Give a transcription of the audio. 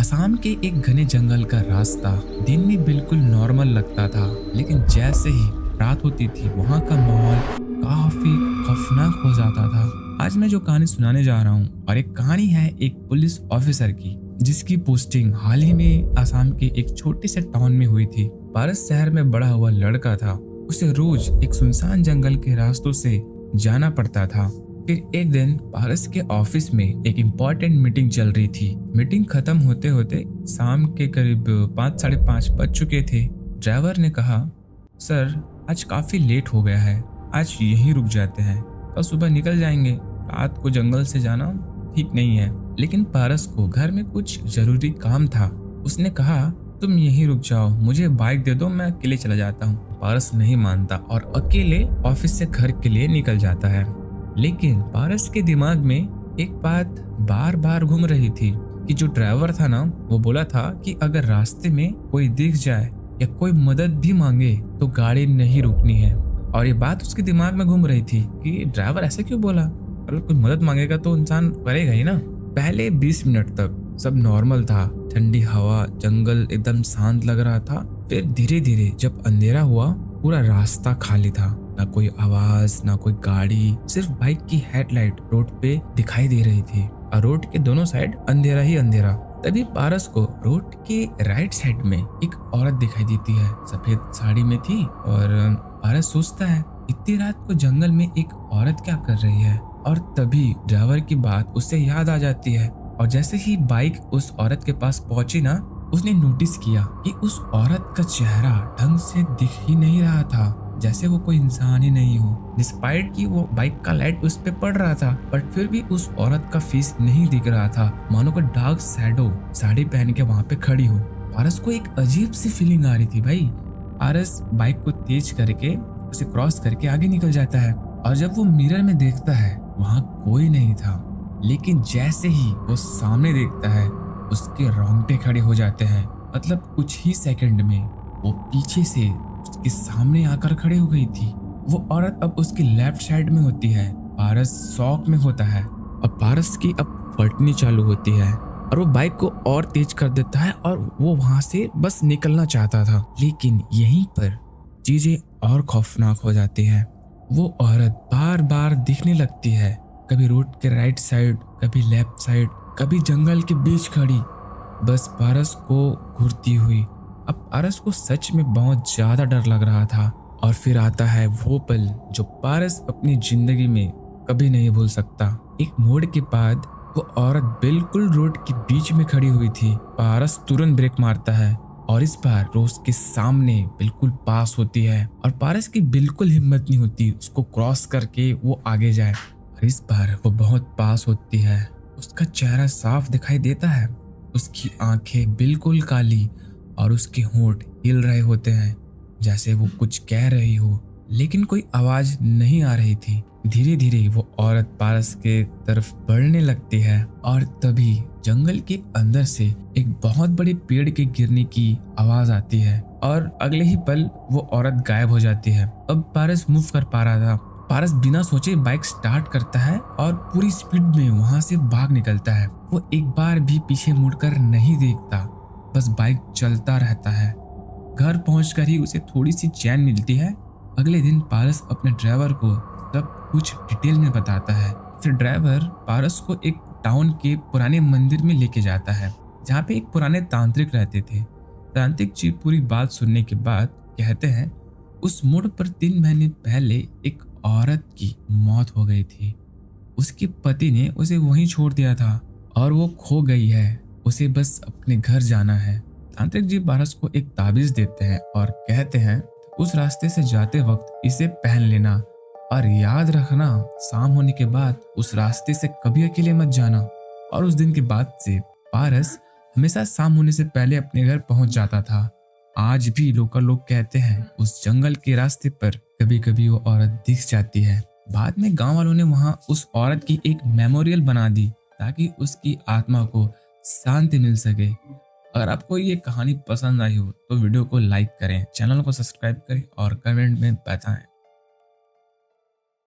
असम के एक घने जंगल का रास्ता दिन में बिल्कुल नॉर्मल लगता था, लेकिन जैसे ही रात होती थी वहाँ का माहौल काफी खौफनाक हो जाता था। आज मैं जो कहानी सुनाने जा रहा हूँ और एक कहानी है एक पुलिस ऑफिसर की, जिसकी पोस्टिंग हाल ही में असम के एक छोटे से टाउन में हुई थी। पारस शहर में बड़ा हुआ लड़का था। उसे रोज एक सुनसान जंगल के रास्तों से जाना पड़ता था। फिर एक दिन पारस के ऑफिस में एक इम्पोर्टेंट मीटिंग चल रही थी। मीटिंग खत्म होते होते शाम के करीब 5 साढ़े 5 बज चुके थे। ड्राइवर ने कहा, सर आज काफी लेट हो गया है, आज यहीं रुक जाते हैं, कल सुबह निकल जाएंगे। रात को जंगल से जाना ठीक नहीं है। लेकिन पारस को घर में कुछ जरूरी काम था। उसने कहा, तुम यहीं रुक जाओ, मुझे बाइक दे दो, मैं अकेले चला जाता हूँ। पारस नहीं मानता और अकेले ऑफिस से घर के लिए निकल जाता है। लेकिन पारस के दिमाग में एक बात बार बार घूम रही थी कि जो ड्राइवर था ना, वो बोला था कि अगर रास्ते में कोई दिख जाए या कोई मदद भी मांगे तो गाड़ी नहीं रुकनी है। और ये बात उसके दिमाग में घूम रही थी कि ड्राइवर ऐसे क्यों बोला, अगर कोई मदद मांगेगा तो इंसान करेगा ही ना। पहले 20 मिनट तक सब नॉर्मल था। ठंडी हवा, जंगल एकदम शांत लग रहा था। फिर धीरे धीरे जब अंधेरा हुआ, पूरा रास्ता खाली था। ना कोई आवाज, ना कोई गाड़ी, सिर्फ बाइक की हेडलाइट रोड पे दिखाई दे रही थी और रोड के दोनों साइड अंधेरा ही अंधेरा। तभी पारस को रोड के राइट साइड में एक औरत दिखाई देती है। सफेद साड़ी में थी और पारस सोचता है, इतनी रात को जंगल में एक औरत क्या कर रही है। और तभी ड्राइवर की बात उसे याद आ जाती है। और जैसे ही बाइक उस औरत के पास पहुंची ना, उसने नोटिस किया कि उस औरत का चेहरा ढंग से दिख ही नहीं रहा था, जैसे वो कोई इंसान ही नहीं हो। डिस्पाइट कि वो बाइक का लाइट उस पे पड़ रहा था, बट फिर भी उस औरत का फेस नहीं दिख रहा था, मानो कोई डार्क शैडो साड़ी पहन के वहां पे खड़ी हो। पारस को एक अजीब सी फीलिंग आ रही थी भाई। पारस बाइक को तेज करके उसे क्रॉस करके आगे निकल जाता है और जब वो मिरर में देखता है वहां कोई नहीं था। लेकिन जैसे ही वो सामने देखता है, उसके रोंगटे खड़े हो जाते हैं। मतलब कुछ ही सेकंड में वो पीछे से उसके सामने आकर खड़े हो गई थी। वो औरत अब उसकी लेफ्ट साइड में होती है। पारस शॉक में होता है। अब पारस की अब फटनी चालू होती है और वो बाइक को और तेज कर देता है और वो वहां से बस निकलना चाहता था। लेकिन यहीं पर चीजें और खौफनाक हो जाती हैं। वो औरत बार बार दिखने लगती है, कभी रोड के राइट साइड, कभी लेफ्ट साइड, कभी जंगल के बीच खड़ी, बस पारस को घूरती हुई। अब पारस को सच में बहुत ज्यादा डर लग रहा था। और फिर आता है वो पल जो पारस अपनी जिंदगी में कभी नहीं भूल सकता। एक मोड़ के बाद वो औरत बिल्कुल रोड के बीच में खड़ी हुई थी। पारस तुरंत ब्रेक मारता है और इस बार रोज के सामने बिल्कुल पास होती है और पारस की बिल्कुल हिम्मत नहीं होती उसको क्रॉस करके वो आगे जाए। और इस बार वो बहुत पास होती है। उसका चेहरा साफ दिखाई देता है, उसकी आंखें बिल्कुल काली और उसके होंठ हिल रहे होते हैं जैसे वो कुछ कह रही हो, लेकिन कोई आवाज नहीं आ रही थी। धीरे धीरे वो औरत पारस के तरफ बढ़ने लगती है और तभी जंगल के अंदर से एक बहुत बड़े पेड़ के गिरने की आवाज आती है और अगले ही पल वो औरत गायब हो जाती है। अब पारस मूव कर पा रहा था। पारस बिना सोचे बाइक स्टार्ट करता है और पूरी स्पीड में वहां से भाग निकलता है। वो एक बार भी पीछे मुड़कर नहीं देखता, बस बाइक चलता रहता है। घर पहुंचकर ही उसे थोड़ी सी चैन मिलती है। अगले दिन पारस अपने ड्राइवर को सब कुछ डिटेल में बताता है। फिर ड्राइवर पारस को एक टाउन के पुराने मंदिर में लेके जाता है, जहाँ पे एक पुराने तांत्रिक रहते थे। तांत्रिक जी पूरी बात सुनने के बाद कहते हैं, उस मोड़ पर 3 महीने पहले एक औरत की मौत हो गई थी। उसके पति ने उसे वहीं छोड़ दिया था और वो खो गई है। उसे बस अपने घर जाना है। तांत्रिक जी पारस को एक ताबीज देते हैं और कहते हैं, उस रास्ते से जाते वक्त इसे पहन लेना और याद रखना, शाम होने के बाद उस रास्ते से कभी अकेले मत जाना। और उस दिन के बाद से पारस हमेशा शाम होने से पहले अपने घर पहुंच जाता था। आज भी लोकल लोग कहते हैं उस जंगल के रास्ते पर कभी कभी वो औरत दिख जाती है। बाद में गांव वालों ने वहां उस औरत की एक मेमोरियल बना दी ताकि उसकी आत्मा को शांति मिल सके। अगर आपको ये कहानी पसंद आई हो तो वीडियो को लाइक करें, चैनल को सब्सक्राइब करें और कमेंट में बताएं।